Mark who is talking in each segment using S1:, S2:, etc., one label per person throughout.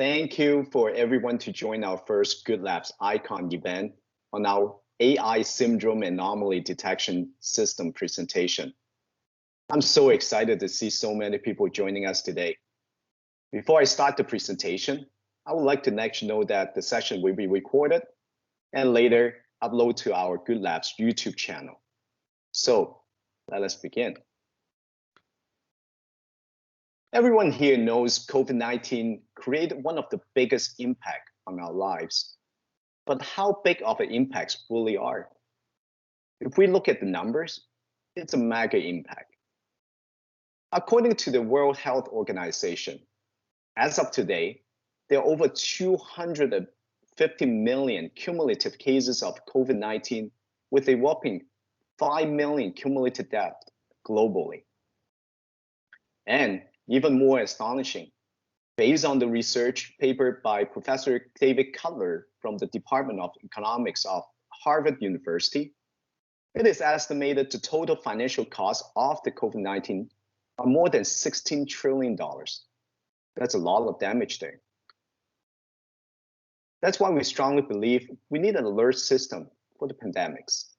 S1: Thank you for everyone to join our first GoodLabs iCON event on our AI syndrome anomaly detection system presentation. I'm so excited to see so many people joining us today. Before I start the presentation, I would like to let you know that the session will be recorded and later uploaded to our GoodLabs YouTube channel. So let us begin. Everyone here knows COVID-19 created one of the biggest impacts on our lives. But how big of an impacts really are? If we look at the numbers, it's a mega impact. According to the World Health Organization, as of today, there are over 250 million cumulative cases of COVID-19 with a whopping 5 million cumulative deaths globally. And even more astonishing, based on the research paper by Professor David Cutler from the Department of Economics of Harvard University, it is estimated the total financial cost of the COVID-19 are more than $16 trillion. That's a lot of damage there. That's why we strongly believe we need an alert system for the pandemics.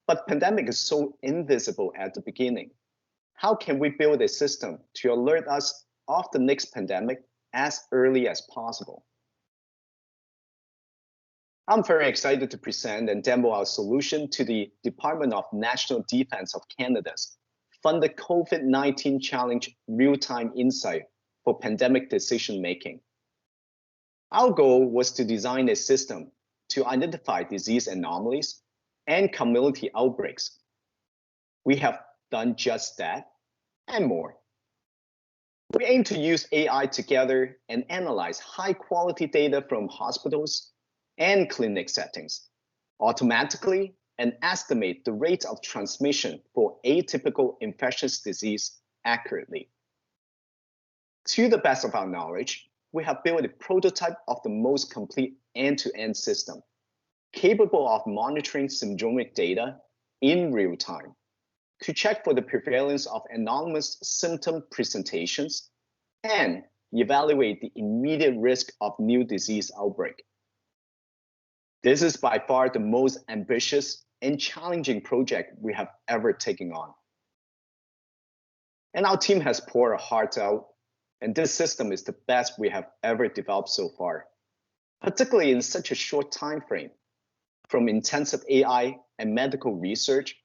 S1: But pandemic is so invisible at the beginning. How can we build a system to alert us of the next pandemic as early as possible? I'm very excited to present and demo our solution to the Department of National Defense of Canada's funded COVID-19 Challenge Real-Time Insight for Pandemic Decision Making. Our goal was to design a system to identify disease anomalies and community outbreaks. We have done just that and more. We aim to use AI together and analyze high-quality data from hospitals and clinic settings automatically and estimate the rate of transmission for atypical infectious disease accurately. To the best of our knowledge, we have built a prototype of the most complete end-to-end system, capable of monitoring syndromic data in real time to check for the prevalence of anomalous symptom presentations and evaluate the immediate risk of new disease outbreak. This is by far the most ambitious and challenging project we have ever taken on. And our team has poured our hearts out, and this system is the best we have ever developed so far, particularly in such a short time frame, from intensive AI and medical research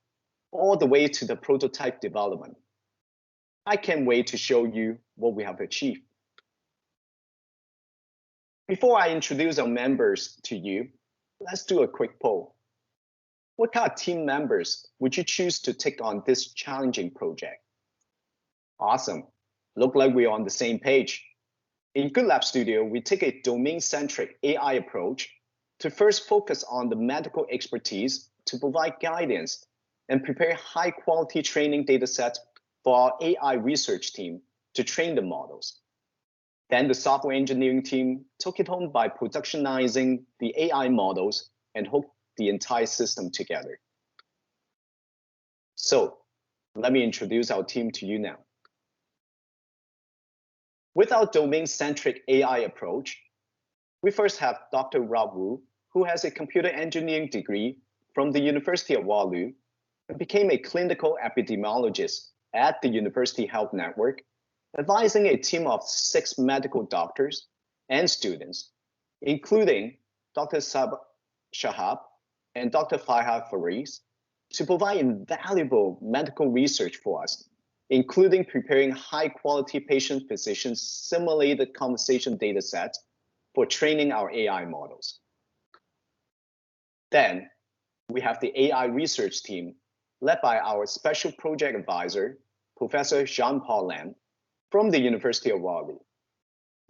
S1: all the way to the prototype development. I can't wait to show you what we have achieved. Before I introduce our members to you, let's do a quick poll. What kind of team members would you choose to take on this challenging project? Awesome. Look like we're on the same page. In GoodLabs Studio, we take a domain-centric AI approach to first focus on the medical expertise to provide guidance and prepare high-quality training data sets for our AI research team to train the models. Then the software engineering team took it home by productionizing the AI models and hooked the entire system together. So let me introduce our team to you now. With our domain-centric AI approach, we first have Dr. Rob Wu, who has a computer engineering degree from the University of Waterloo and became a clinical epidemiologist at the University Health Network, advising a team of 6 medical doctors and students, including Dr. Sab Shahab and Dr. Fahad Fariz, to provide invaluable medical research for us, including preparing high-quality patient-physician simulated conversation data sets for training our AI models. Then we have the AI research team led by our special project advisor, Professor Jean-Paul Lam from the University of Waterloo.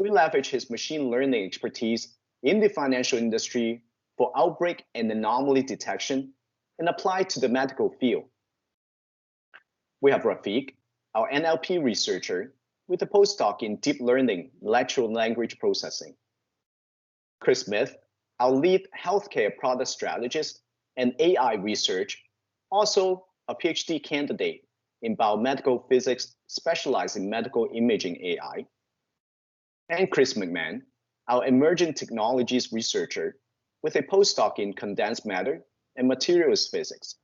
S1: We leverage his machine learning expertise in the financial industry for outbreak and anomaly detection and apply it to the medical field. We have Rafiq, our NLP researcher with a postdoc in deep learning natural language processing. Chris Smith, our lead healthcare product strategist and AI research, also a PhD candidate in biomedical physics specialized in medical imaging AI. and Chris McMahon, our emerging technologies researcher with a postdoc in condensed matter and materials physics.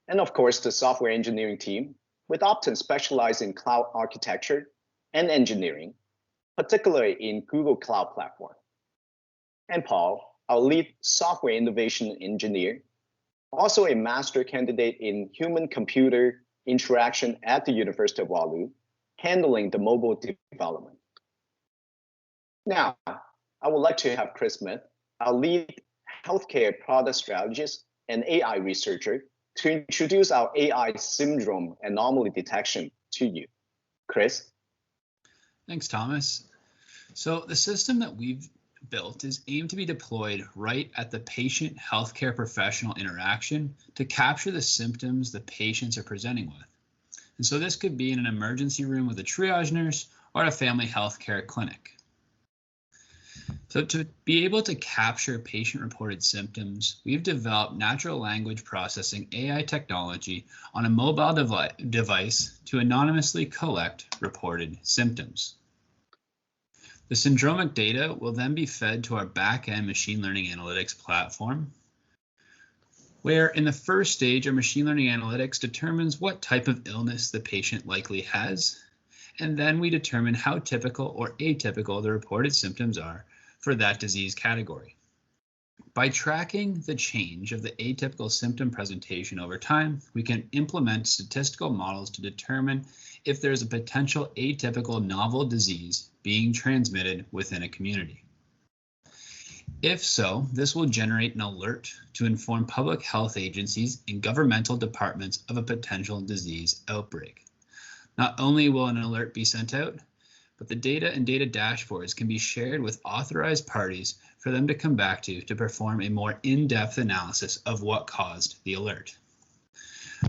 S1: And of course, the software engineering team, with Optin specialized in cloud architecture and engineering, particularly in Google Cloud Platform. And Paul, our lead software innovation engineer, also a master candidate in human-computer interaction at the University of Waterloo, handling the mobile development. Now, I would like to have Chris Smith, our lead healthcare product strategist and AI researcher, to introduce our AI syndrome anomaly detection to you. Chris?
S2: Thanks, Thomas. So the system that we've built is aimed to be deployed right at the patient healthcare professional interaction to capture the symptoms the patients are presenting with. And so this could be in an emergency room with a triage nurse or a family healthcare clinic. So to be able to capture patient-reported symptoms, we've developed natural language processing AI technology on a mobile device to anonymously collect reported symptoms. The syndromic data will then be fed to our back-end machine learning analytics platform, where in the first stage, our machine learning analytics determines what type of illness the patient likely has, and then we determine how typical or atypical the reported symptoms are for that disease category. By tracking the change of the atypical symptom presentation over time, we can implement statistical models to determine if there's a potential atypical novel disease being transmitted within a community. If so, this will generate an alert to inform public health agencies and governmental departments of a potential disease outbreak. Not only will an alert be sent out, but the data and data dashboards can be shared with authorized parties for them to come back to perform a more in-depth analysis of what caused the alert.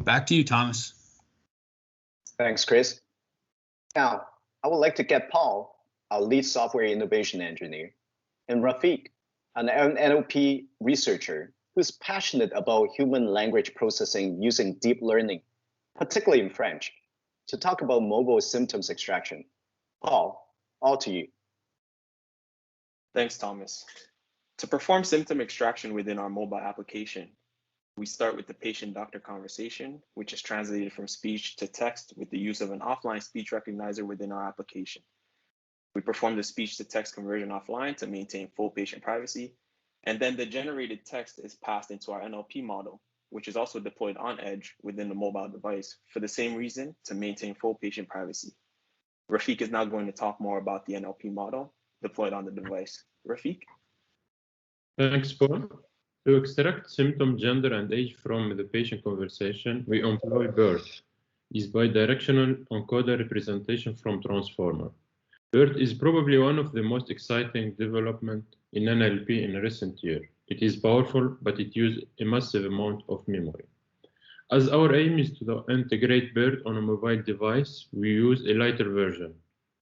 S2: Back to you, Thomas.
S1: Thanks, Chris. Now, I would like to get Paul, our lead software innovation engineer, and Rafiq, an NLP researcher who's passionate about human language processing using deep learning, particularly in French, to talk about mobile symptoms extraction. Paul, all to you.
S3: Thanks, Thomas. To perform symptom extraction within our mobile application, we start with the patient-doctor conversation, which is translated from speech to text with the use of an offline speech recognizer within our application. We perform the speech-to-text conversion offline to maintain full patient privacy, and then the generated text is passed into our NLP model, which is also deployed on edge within the mobile device for the same reason, to maintain full patient privacy. Rafiq is now going to talk more about the NLP model deployed on the device. Rafiq?
S4: Thanks, Paul. To extract symptom, gender, and age from the patient conversation, we employ BERT, is bidirectional encoder representation from transformer. BERT is probably one of the most exciting developments in NLP in recent years. It is powerful, but it uses a massive amount of memory. As our aim is to integrate BERT on a mobile device, we use a lighter version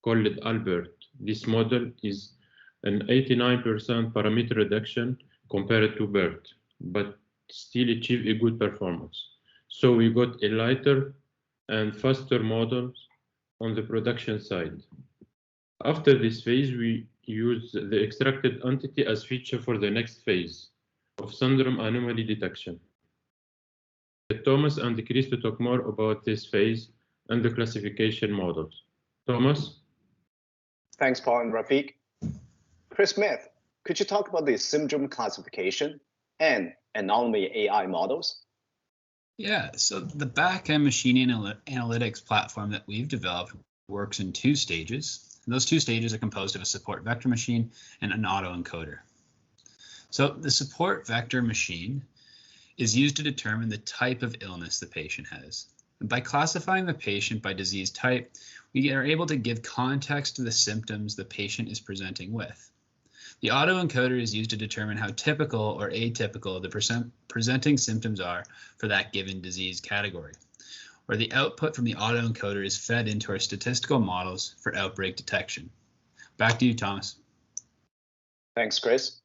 S4: called Albert. This model is an 89% parameter reduction compared to BERT, but still achieve a good performance. So we got a lighter and faster models on the production side. After this phase, we use the extracted entity as feature for the next phase of syndrome anomaly detection. Thomas and Chris to talk more about this phase and the classification models. Thomas?
S1: Thanks, Paul and Rafiq. Chris Smith, could you talk about the syndrome classification and anomaly AI models?
S2: Yeah, so the back-end machine analytics platform that we've developed works in two stages. And those two stages are composed of a support vector machine and an autoencoder. So the support vector machine is used to determine the type of illness the patient has. And by classifying the patient by disease type, we are able to give context to the symptoms the patient is presenting with. The autoencoder is used to determine how typical or atypical the presenting symptoms are for that given disease category, where the output from the autoencoder is fed into our statistical models for outbreak detection. Back to you, Thomas.
S1: Thanks, Chris.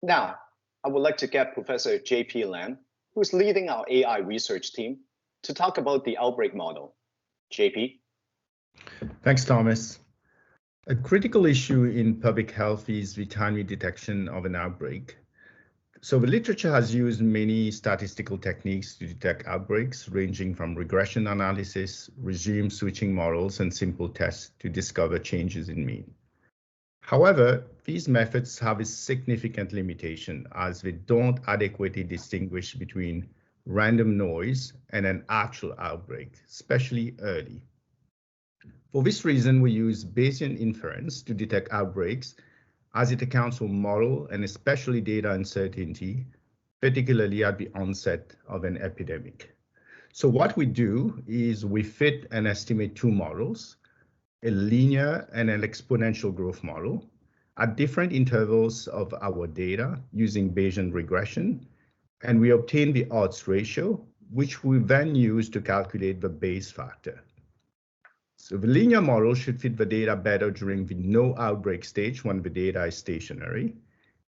S1: Now, I would like to get Professor J.P. Lam, who's leading our AI research team, to talk about the outbreak model. JP?
S5: Thanks, Thomas. A critical issue in public health is the timely detection of an outbreak. So the literature has used many statistical techniques to detect outbreaks, ranging from regression analysis, regime switching models, and simple tests to discover changes in mean. However, these methods have a significant limitation as they don't adequately distinguish between random noise and an actual outbreak, especially early. For this reason, we use Bayesian inference to detect outbreaks, as it accounts for model and especially data uncertainty, particularly at the onset of an epidemic. So what we do is we fit and estimate two models, a linear and an exponential growth model, at different intervals of our data using Bayesian regression, and we obtain the odds ratio, which we then use to calculate the Bayes factor. So the linear model should fit the data better during the no outbreak stage when the data is stationary.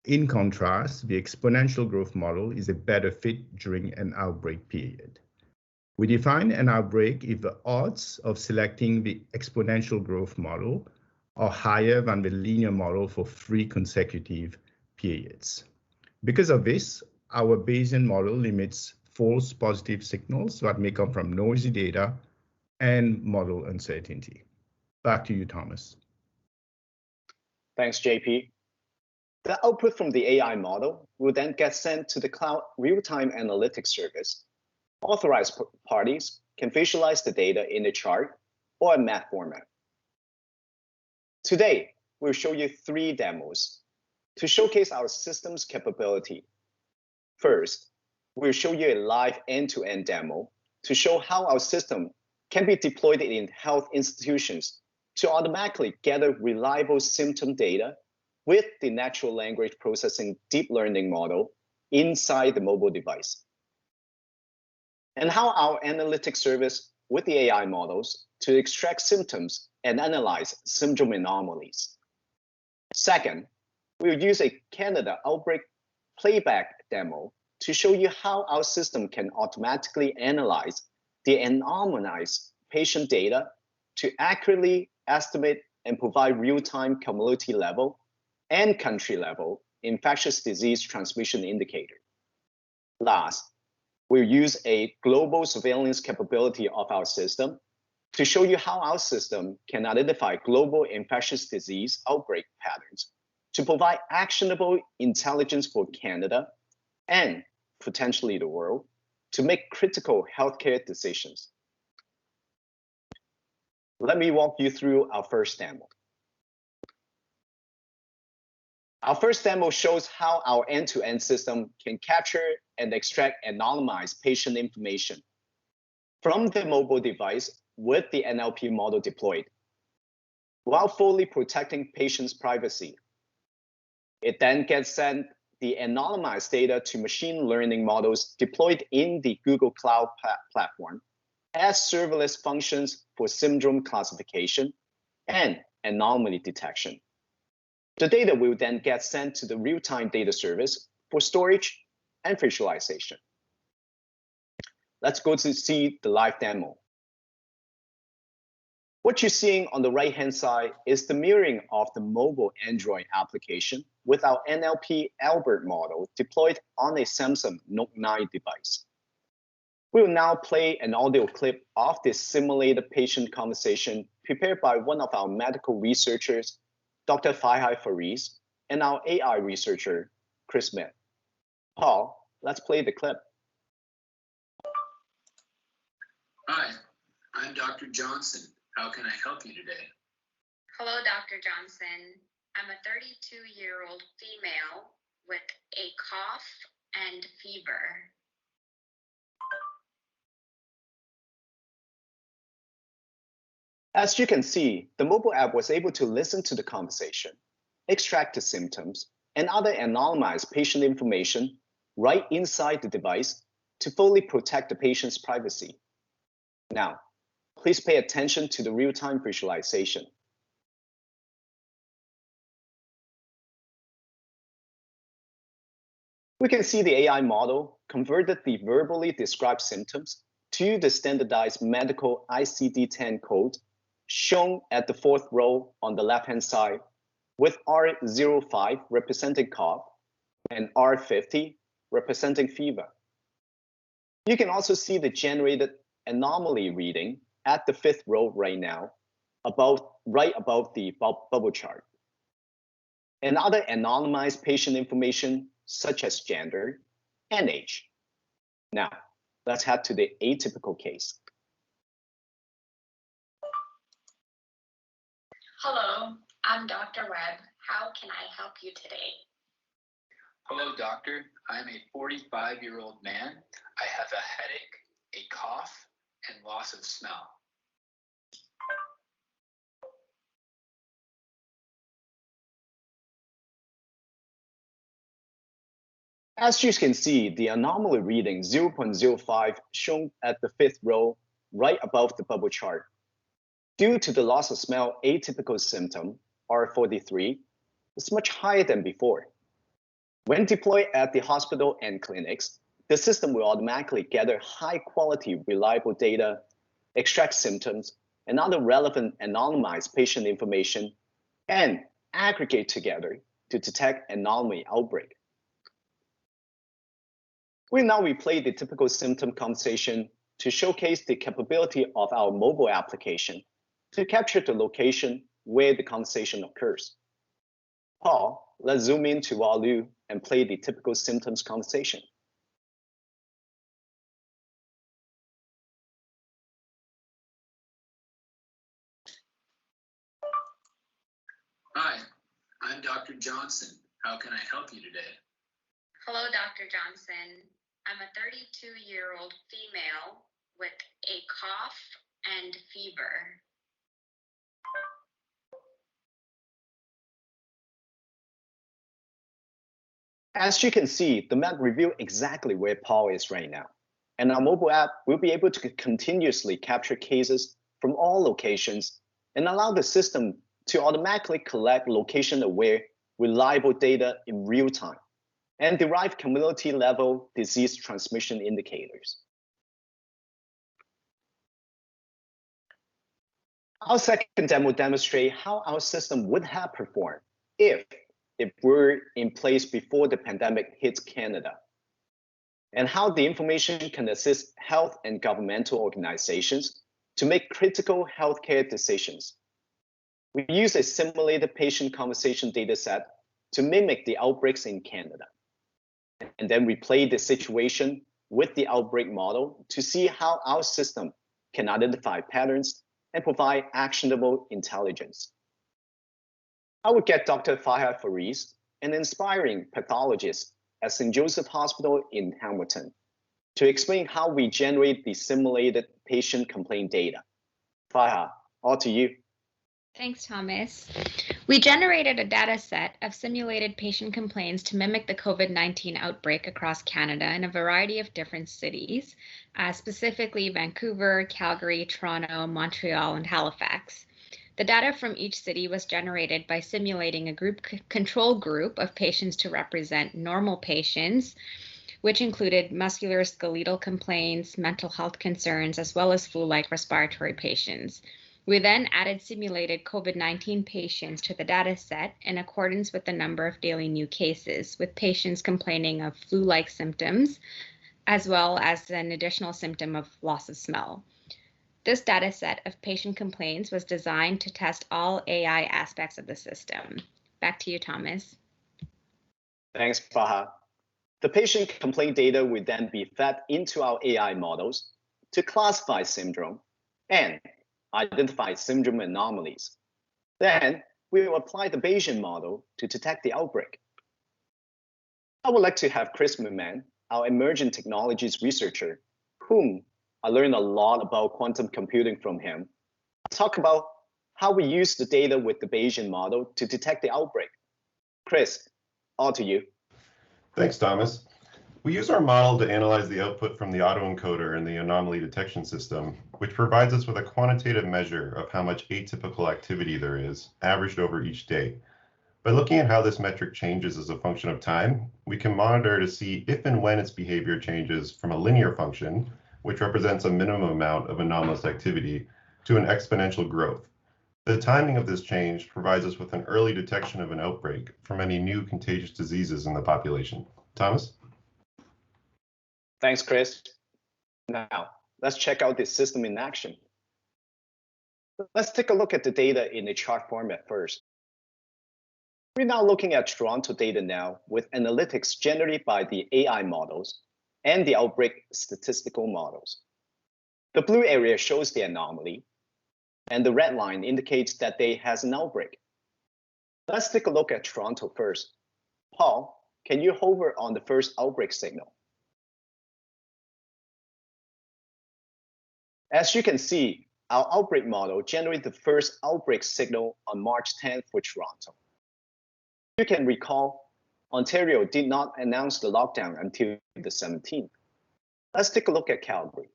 S5: In contrast, the exponential growth model is a better fit during an outbreak period. We define an outbreak if the odds of selecting the exponential growth model are higher than the linear model for 3 consecutive periods. Because of this, our Bayesian model limits false positive signals that may come from noisy data and model uncertainty. Back to you, Thomas.
S1: Thanks, JP. The output from the AI model will then get sent to the cloud real-time analytics service. Authorized parties can visualize the data in a chart or a map format. Today, we'll show you 3 demos to showcase our system's capability. First, we'll show you a live end-to-end demo to show how our system can be deployed in health institutions to automatically gather reliable symptom data with the natural language processing deep learning model inside the mobile device, and how our analytics service with the AI models to extract symptoms and analyze syndrome anomalies. Second, we'll use a Canada outbreak playback demo to show you how our system can automatically analyze the anonymized patient data to accurately estimate and provide real-time community level and country level infectious disease transmission indicator. Last, we'll use a global surveillance capability of our system to show you how our system can identify global infectious disease outbreak patterns to provide actionable intelligence for Canada and potentially the world to make critical healthcare decisions. Let me walk you through our first demo. Our first demo shows how our end-to-end system can capture and extract anonymized patient information from the mobile device with the NLP model deployed, while fully protecting patients' privacy. It then gets sent the anonymized data to machine learning models deployed in the Google Cloud platform as serverless functions for syndrome classification and anomaly detection. The data will then get sent to the real-time data service for storage and visualization. Let's go to see the live demo. What you're seeing on the right-hand side is the mirroring of the mobile Android application with our NLP Albert model deployed on a Samsung Note 9 device. We will now play an audio clip of this simulated patient conversation prepared by one of our medical researchers, Dr. Fahai Fariz, and our AI researcher, Chris Smith. Paul, let's play the clip.
S6: Hi, I'm Dr. Johnson. How can I help you today?
S7: Hello, Dr. Johnson. I'm a 32-year-old female with a cough and fever.
S1: As you can see, the mobile app was able to listen to the conversation, extract the symptoms, and other anonymized patient information right inside the device to fully protect the patient's privacy. Now, please pay attention to the real-time visualization. We can see the AI model converted the verbally described symptoms to the standardized medical ICD-10 code shown at the fourth row on the left-hand side, with R05 representing cough and R50 representing fever. You can also see the generated anomaly reading at the fifth row right now, right above the bubble chart. And other anonymized patient information such as gender and age. Now, let's head to the atypical case.
S7: Hello, I'm Dr. Webb. How can I help you today?
S6: Hello, doctor. I'm a 45-year-old man. I have a headache, a cough, and loss of smell.
S1: As you can see, the anomaly reading 0.05 shown at the fifth row right above the bubble chart. Due to the loss of smell atypical symptom, R43, is much higher than before. When deployed at the hospital and clinics, the system will automatically gather high-quality, reliable data, extract symptoms, and other relevant anonymized patient information, and aggregate together to detect anomaly outbreak. We now replay the typical symptom conversation to showcase the capability of our mobile application to capture the location where the conversation occurs. Paul, let's zoom into Walu and play the typical symptoms conversation.
S6: Hi, I'm Dr. Johnson. How can I help you today?
S7: Hello, Dr. Johnson. I'm a 32-year-old female with a cough and fever.
S1: As you can see, the map reveals exactly where Paul is right now. And our mobile app will be able to continuously capture cases from all locations and allow the system to automatically collect location-aware, reliable data in real time and derive community-level disease transmission indicators. Our second demo demonstrates how our system would have performed if it were in place before the pandemic hit Canada, and how the information can assist health and governmental organizations to make critical healthcare decisions. We use a simulated patient conversation dataset to mimic the outbreaks in Canada, and then replay the situation with the outbreak model to see how our system can identify patterns and provide actionable intelligence. I would get Dr. Fahad Fariz, an inspiring pathologist at St. Joseph Hospital in Hamilton, to explain how we generate the simulated patient complaint data. Fahad, all to you.
S8: Thanks, Thomas. We generated a data set of simulated patient complaints to mimic the COVID-19 outbreak across Canada in a variety of different cities, specifically Vancouver, Calgary, Toronto, Montreal, and Halifax. The data from each city was generated by simulating a control group of patients to represent normal patients, which included musculoskeletal complaints, mental health concerns, as well as flu-like respiratory patients. We then added simulated COVID-19 patients to the data set in accordance with the number of daily new cases, with patients complaining of flu-like symptoms, as well as an additional symptom of loss of smell. This data set of patient complaints was designed to test all AI aspects of the system. Back to you, Thomas.
S1: Thanks, Fahad. The patient complaint data would then be fed into our AI models to classify syndrome and identify syndrome anomalies. Then we will apply the Bayesian model to detect the outbreak. I would like to have Chris Merman, our emerging technologies researcher, whom I learned a lot about quantum computing from him, talk about how we use the data with the Bayesian model to detect the outbreak. Chris, all to you.
S9: Thanks, Thomas. We use our model to analyze the output from the autoencoder in the anomaly detection system, which provides us with a quantitative measure of how much atypical activity there is, averaged over each day. By looking at how this metric changes as a function of time, we can monitor to see if and when its behavior changes from a linear function, which represents a minimum amount of anomalous activity, to an exponential growth, The timing of this change provides us with an early detection of an outbreak from any new contagious diseases in the population. Thomas?
S1: Thanks, Chris. Now, let's check out this system in action. Let's take a look at the data in a chart format first. We're now looking at Toronto data now with analytics generated by the AI models and the outbreak statistical models. The blue area shows the anomaly, and the red line indicates that they has an outbreak. Let's take a look at Toronto first. Paul, can you hover on the first outbreak signal? As you can see, our outbreak model generated the first outbreak signal on March 10th for Toronto. You can recall, Ontario did not announce the lockdown until the 17th. Let's take a look at Calgary.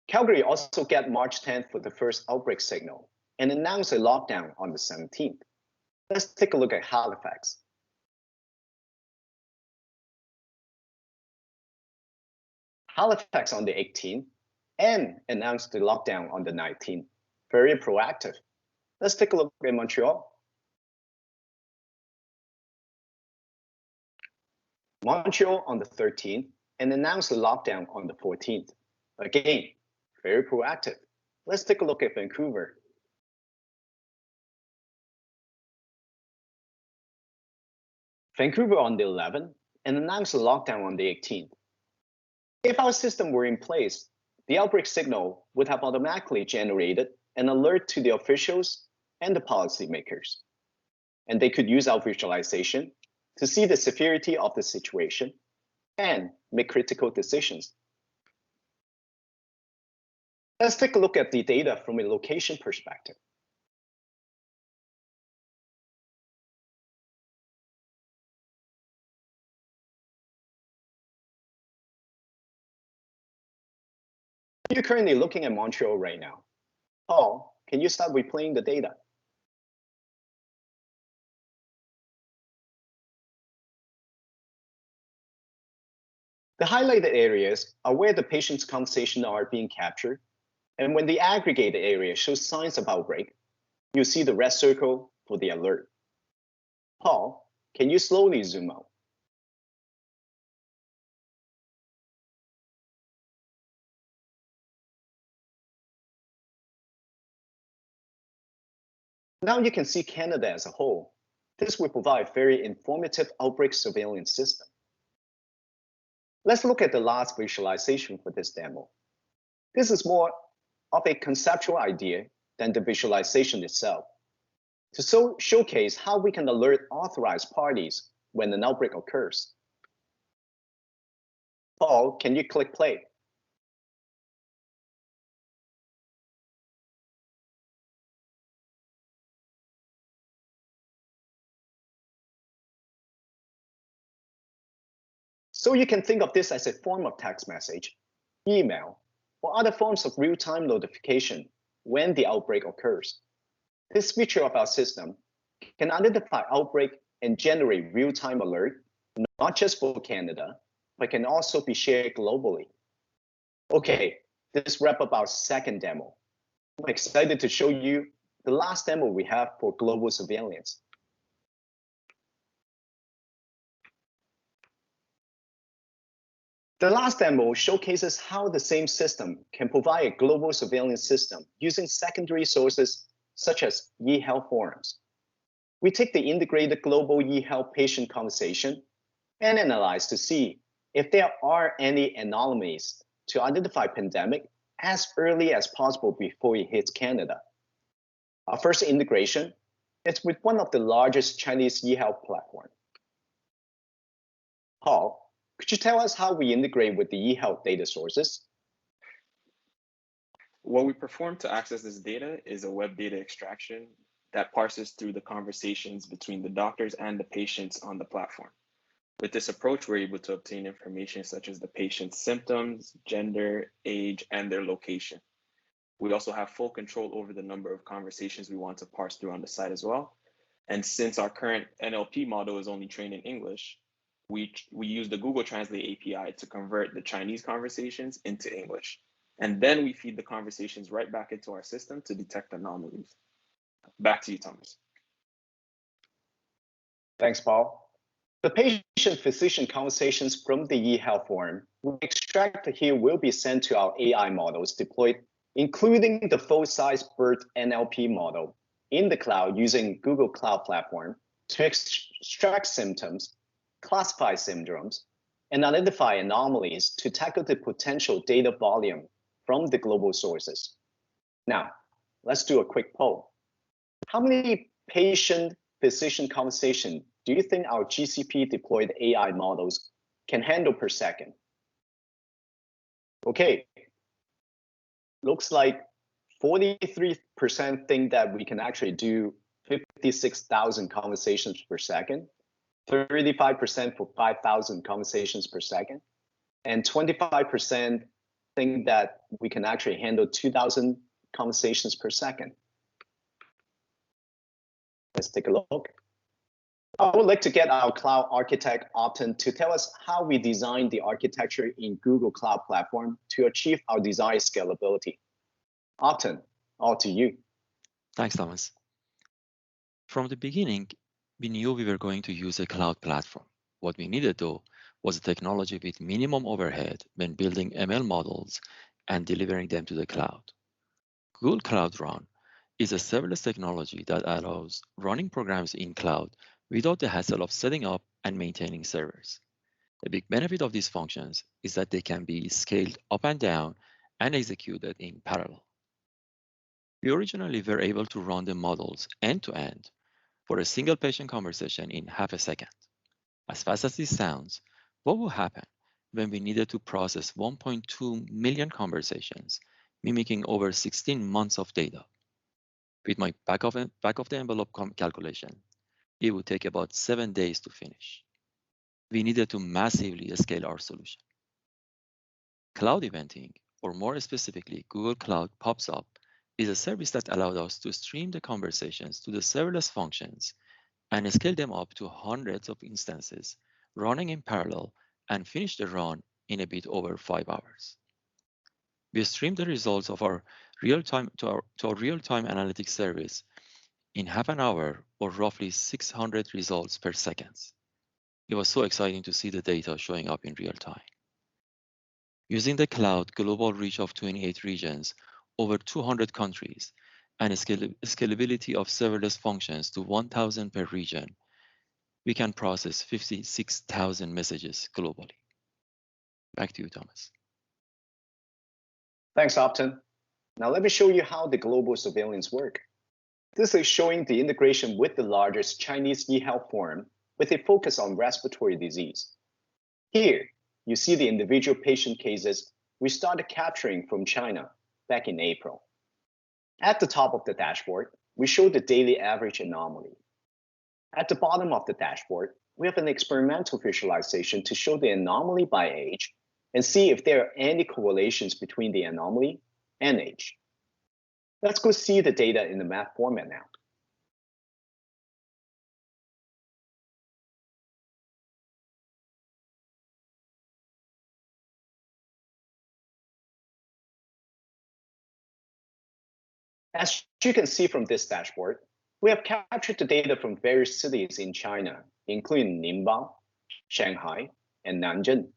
S1: Calgary also got March 10th for the first outbreak signal and announced a lockdown on the 17th. Let's take a look at Halifax. Halifax on the 18th and announced the lockdown on the 19th. Very proactive. Let's take a look at Montreal. Montreal on the 13th and announced the lockdown on the 14th. Again, very proactive. Let's take a look at Vancouver. Vancouver on the 11th and announced the lockdown on the 18th. If our system were in place, the outbreak signal would have automatically generated an alert to the officials and the policymakers. And they could use our visualization to see the severity of the situation and make critical decisions. Let's take a look at the data from a location perspective. You're currently looking at Montreal right now. Paul, can you start replaying the data? The highlighted areas are where the patient's conversations are being captured. And when the aggregated area shows signs of outbreak, you see the red circle for the alert. Paul, can you slowly zoom out? Now you can see Canada as a whole. This will provide very informative outbreak surveillance system. Let's look at the last visualization for this demo. This is more of a conceptual idea than the visualization itself, to showcase how we can alert authorized parties when an outbreak occurs. Paul, can you click play? So you can think of this as a form of text message, email, or other forms of real-time notification when the outbreak occurs. This feature of our system can identify outbreak and generate real-time alert, not just for Canada, but can also be shared globally. Okay, this wraps up our second demo. I'm excited to show you the last demo we have for global surveillance. The last demo showcases how the same system can provide a global surveillance system using secondary sources such as EHEALTH forums. We take the integrated global EHEALTH patient conversation and analyze to see if there are any anomalies to identify pandemic as early as possible before it hits Canada. Our first integration is with one of the largest Chinese EHEALTH platforms. Paul, could you tell us how we integrate with the eHealth data sources?
S3: What we perform to access this data is a web data extraction that parses through the conversations between the doctors and the patients on the platform. With this approach, we're able to obtain information such as the patient's symptoms, gender, age, and their location. We also have full control over the number of conversations we want to parse through on the site as well. And since our current NLP model is only trained in English, we use the Google Translate API to convert the Chinese conversations into English. And then we feed the conversations right back into our system to detect anomalies. Back to you, Thomas.
S1: Thanks, Paul. The patient-physician conversations from the eHealth form we extracted here will be sent to our AI models deployed, including the full-size BERT NLP model in the cloud using Google Cloud Platform to extract symptoms, classify syndromes, and identify anomalies to tackle the potential data volume from the global sources. Now, let's do a quick poll. How many patient-physician conversations do you think our GCP deployed AI models can handle per second? Okay, looks like 43% think that we can actually do 56,000 conversations per second, 35% for 5,000 conversations per second, and 25% think that we can actually handle 2,000 conversations per second. Let's take a look. I would like to get our cloud architect, Upton, to tell us how we designed the architecture in Google Cloud Platform to achieve our desired scalability. Upton, all to you.
S10: Thanks, Thomas. From the beginning, we knew we were going to use a cloud platform. What we needed, though, was a technology with minimum overhead when building ML models and delivering them to the cloud. Google Cloud Run is a serverless technology that allows running programs in cloud without the hassle of setting up and maintaining servers. A big benefit of these functions is that they can be scaled up and down and executed in parallel. We originally were able to run the models end-to-end for a single patient conversation in half a second. As fast as this sounds, what will happen when we needed to process 1.2 million conversations, mimicking over 16 months of data? With my back of the envelope calculation, it would take about 7 days to finish. We needed to massively scale our solution. Cloud eventing, or more specifically, Google Cloud Pops Up, is a service that allowed us to stream the conversations to the serverless functions and scale them up to hundreds of instances running in parallel and finish the run in a bit over 5 hours. We streamed the results of our real-time to our real-time analytics service in half an hour, or roughly 600 results per second. It was so exciting to see the data showing up in real time. Using the cloud global reach of 28 regions, over 200 countries, and scalability of serverless functions to 1,000 per region, we can process 56,000 messages globally. Back to you, Thomas.
S1: Thanks, Upton. Now let me show you how the global surveillance work. This is showing the integration with the largest Chinese eHealth forum with a focus on respiratory disease. Here, you see the individual patient cases we started capturing from China back in April. At the top of the dashboard, we show the daily average anomaly. At the bottom of the dashboard, we have an experimental visualization to show the anomaly by age and see if there are any correlations between the anomaly and age. Let's go see the data in the map format now. As you can see from this dashboard, we have captured the data from various cities in China, including Ningbo, Shanghai, and Nanjing.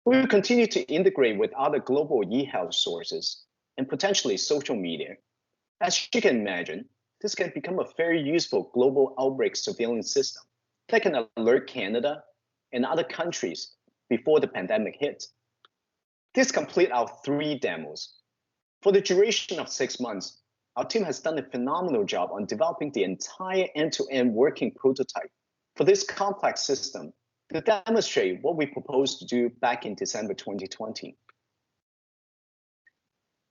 S1: We will continue to integrate with other global eHealth sources and potentially social media. As you can imagine, this can become a very useful global outbreak surveillance system that can alert Canada and other countries before the pandemic hits. This completes our 3 demos. For the duration of 6 months, our team has done a phenomenal job on developing the entire end-to-end working prototype for this complex system to demonstrate what we proposed to do back in December 2020.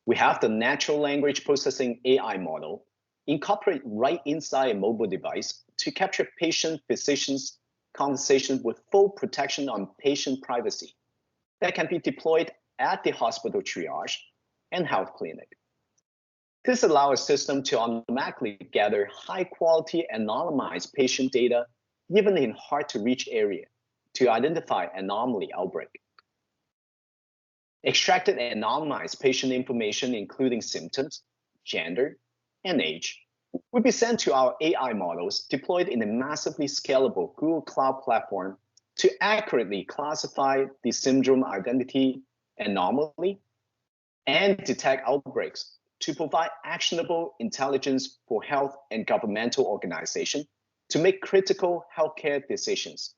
S1: We have the natural language processing AI model incorporated right inside a mobile device to capture patient-physicians conversations with full protection on patient privacy that can be deployed at the hospital triage and health clinic. This allows a system to automatically gather high-quality anonymized patient data even in hard-to-reach area to identify anomaly outbreak. Extracted and anonymized patient information, including symptoms, gender, and age, will be sent to our AI models deployed in a massively scalable Google Cloud platform to accurately classify the syndrome identity anomaly and detect outbreaks to provide actionable intelligence for health and governmental organizations to make critical healthcare decisions.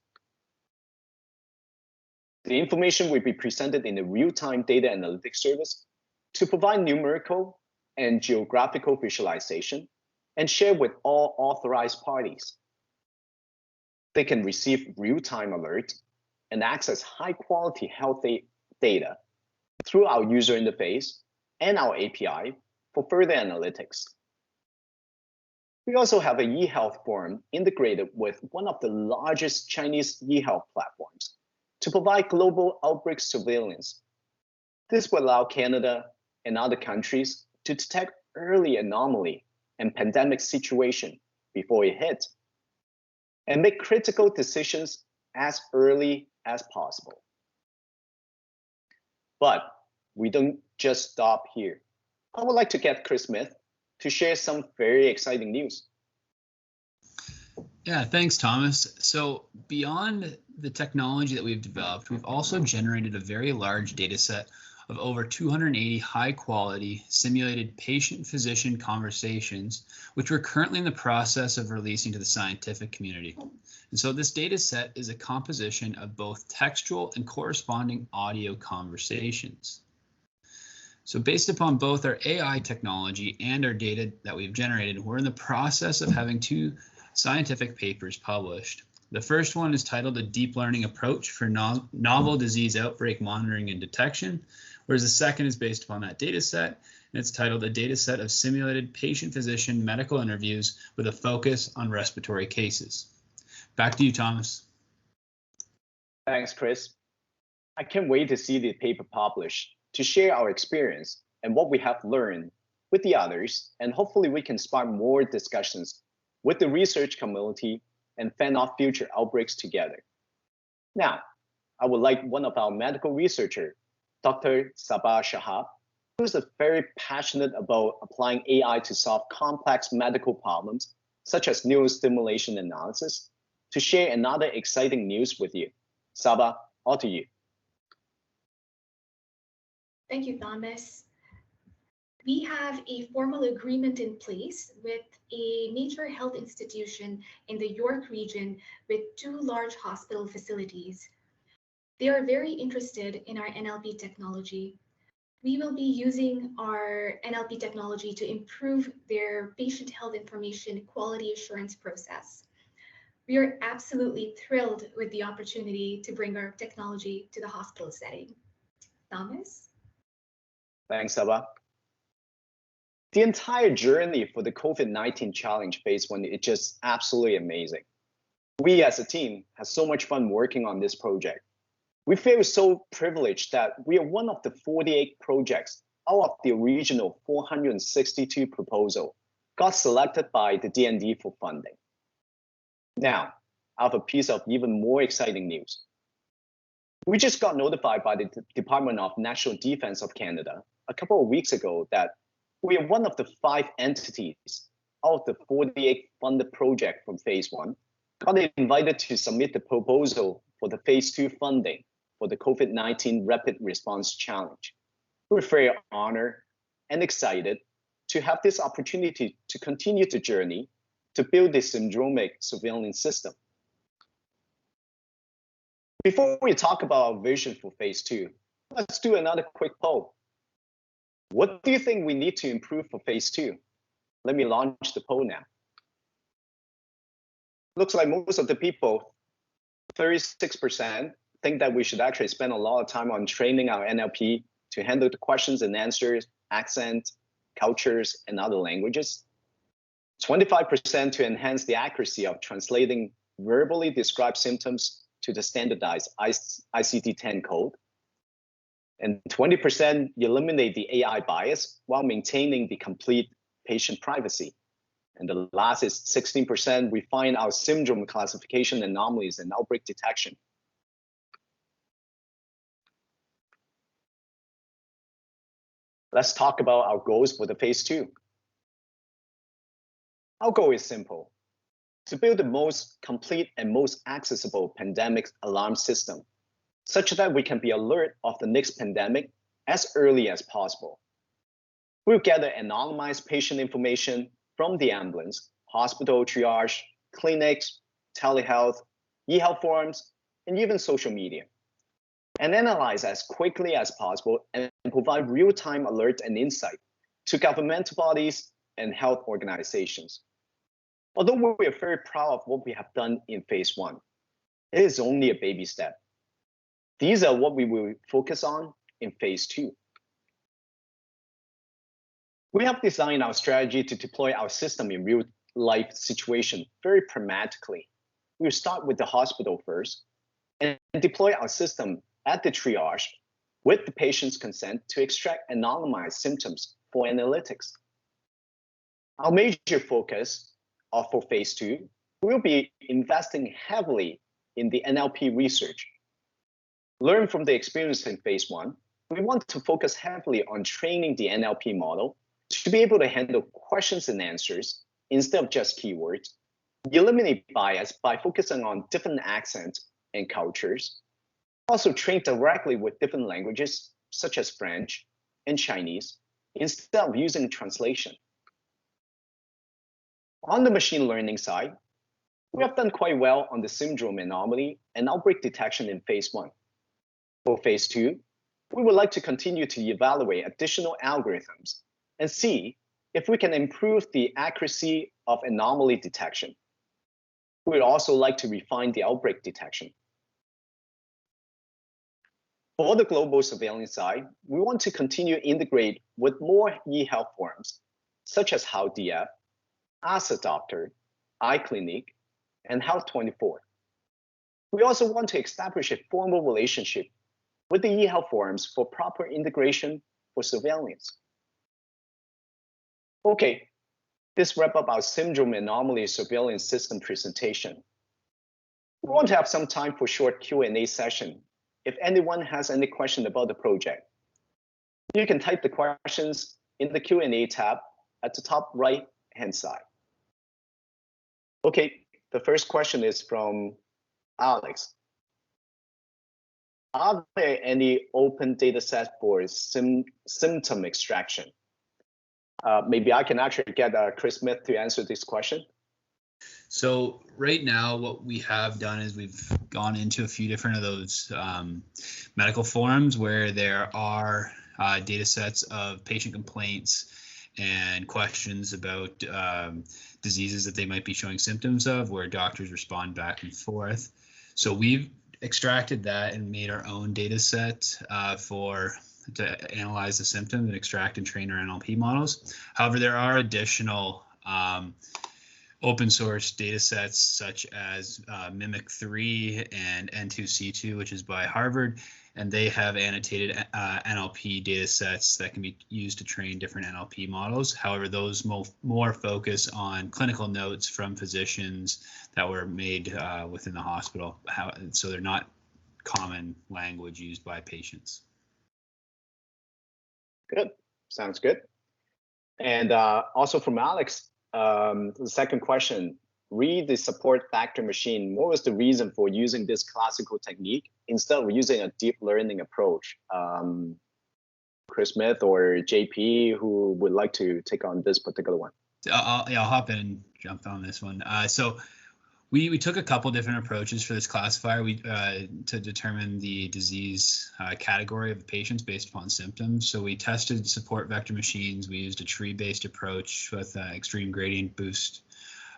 S1: The information will be presented in a real-time data analytics service to provide numerical and geographical visualization and share with all authorized parties. They can receive real-time alert and access high-quality health data through our user interface and our API for further analytics. We also have a EHEALTH forum integrated with one of the largest Chinese eHealth platforms to provide global outbreak surveillance. This will allow Canada and other countries to detect early anomaly and pandemic situation before it hits, and make critical decisions as early as possible. But we don't just stop here. I would like to get Chris Smith to share some very exciting news.
S2: Yeah, thanks, Thomas. So beyond the technology that we've developed, we've also generated a very large data set of over 280 high-quality simulated patient-physician conversations, which we're currently in the process of releasing to the scientific community. And so this data set is a composition of both textual and corresponding audio conversations. So based upon both our AI technology and our data that we've generated, we're in the process of having two scientific papers published. The first one is titled A Deep Learning Approach for Novel Disease Outbreak Monitoring and Detection, whereas the second is based upon that data set, and it's titled A Data Set of Simulated Patient-Physician Medical Interviews with a Focus on Respiratory Cases. Back to you, Thomas.
S1: Thanks, Chris. I can't wait to see the paper published to share our experience and what we have learned with the others, and hopefully we can spark more discussions with the research community and fend off future outbreaks together. Now, I would like one of our medical researchers, Dr. Sabah Shahab, who's very passionate about applying AI to solve complex medical problems, such as neurostimulation analysis, to share another exciting news with you. Sabah, all to you.
S11: Thank you, Thomas. We have a formal agreement in place with a major health institution in the York region with 2 large hospital facilities. They are very interested in our NLP technology. We will be using our NLP technology to improve their patient health information quality assurance process. We are absolutely thrilled with the opportunity to bring our technology to the hospital setting. Thomas?
S1: Thanks, Sabah. The entire journey for the COVID-19 challenge phase 1 is just absolutely amazing. We as a team have so much fun working on this project. We feel so privileged that we are one of the 48 projects out of the original 462 proposal got selected by the DND for funding. Now, I have a piece of even more exciting news. We just got notified by the Department of National Defense of Canada a couple of weeks ago that we are one of the 5 entities out of the 48 funded project from phase 1 got invited to submit the proposal for the phase 2 funding for the COVID-19 Rapid Response Challenge. We're very honored and excited to have this opportunity to continue the journey to build this syndromic surveillance system. Before we talk about our vision for phase 2, let's do another quick poll. What do you think we need to improve for phase 2? Let me launch the poll now. Looks like most of the people, 36%, think that we should actually spend a lot of time on training our NLP to handle the questions and answers, accent, cultures, and other languages. 25% to enhance the accuracy of translating verbally described symptoms to the standardized ICD-10 code. And 20% eliminate the AI bias while maintaining the complete patient privacy. And the last is 16% refine our syndrome classification anomalies and outbreak detection Let's talk about our goals for the phase 2. Our goal is simple: to build the most complete and most accessible pandemic alarm system, such that we can be alert of the next pandemic as early as possible. We'll gather anonymized patient information from the ambulance, hospital triage, clinics, telehealth, e-health forums, and even social media, and analyze as quickly as possible and provide real-time alert and insight to governmental bodies and health organizations. Although we are very proud of what we have done in phase 1, it is only a baby step. These are what we will focus on in phase 2. We have designed our strategy to deploy our system in real-life situation very pragmatically. We'll start with the hospital first and deploy our system at the triage with the patient's consent to extract anonymized symptoms for analytics. Our major focus for phase 2 will be investing heavily in the NLP research. Learn from the experience in phase 1, we want to focus heavily on training the NLP model to be able to handle questions and answers instead of just keywords, eliminate bias by focusing on different accents and cultures, also train directly with different languages such as French and Chinese instead of using translation. On the machine learning side, we have done quite well on the syndrome anomaly and outbreak detection in phase 1. For phase 2, we would like to continue to evaluate additional algorithms and see if we can improve the accuracy of anomaly detection. We would also like to refine the outbreak detection. For the global surveillance side, we want to continue to integrate with more e-health forums, such as HowDF, Ask a Doctor, iClinic, and Health24. We also want to establish a formal relationship with the e-health forums for proper integration for surveillance. Okay, this wraps up our syndrome anomaly surveillance system presentation. We want to have some time for short Q&A session. If anyone has any question about the project, you can type the questions in the Q&A tab at the top right-hand side. Okay, the first question is from Alex. Are there any open data sets for symptom extraction? Maybe I can actually get Chris Smith to answer this question.
S2: So right now, what we have done is we've gone into a few different of those medical forums where there are data sets of patient complaints and questions about diseases that they might be showing symptoms of, where doctors respond back and forth. So we've extracted that and made our own data set to analyze the symptoms and extract and train our NLP models. However, there are additional open source data sets such as Mimic3 and N2C2, which is by Harvard, and they have annotated NLP data sets that can be used to train different NLP models. However, those more focus on clinical notes from physicians that were made within the hospital, so they're not common language used by patients.
S1: Good, sounds good. And also from Alex, the second question, read the support vector machine. What was the reason for using this classical technique instead of using a deep learning approach? Chris Smith or JP, who would like to take on this particular one?
S2: I'll hop in and jump on this one. So we took a couple different approaches for this classifier to determine the disease category of the patients based upon symptoms. So we tested support vector machines. We used a tree-based approach with extreme gradient boost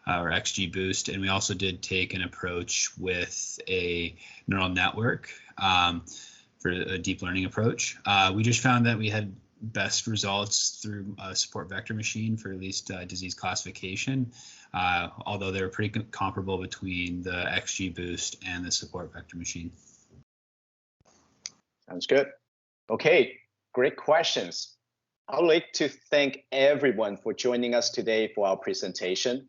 S2: or XGBoost, and we also did take an approach with a neural network for a deep learning approach. We just found that we had best results through a support vector machine for at least disease classification, although they were pretty comparable between the XGBoost and the support vector machine.
S1: Sounds good. Okay, great questions. I would like to thank everyone for joining us today for our presentation.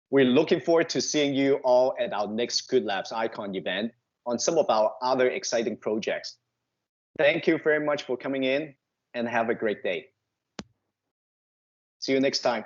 S1: We're looking forward to seeing you all at our next GoodLabs iCON event on some of our other exciting projects. Thank you very much for coming in and have a great day. See you next time.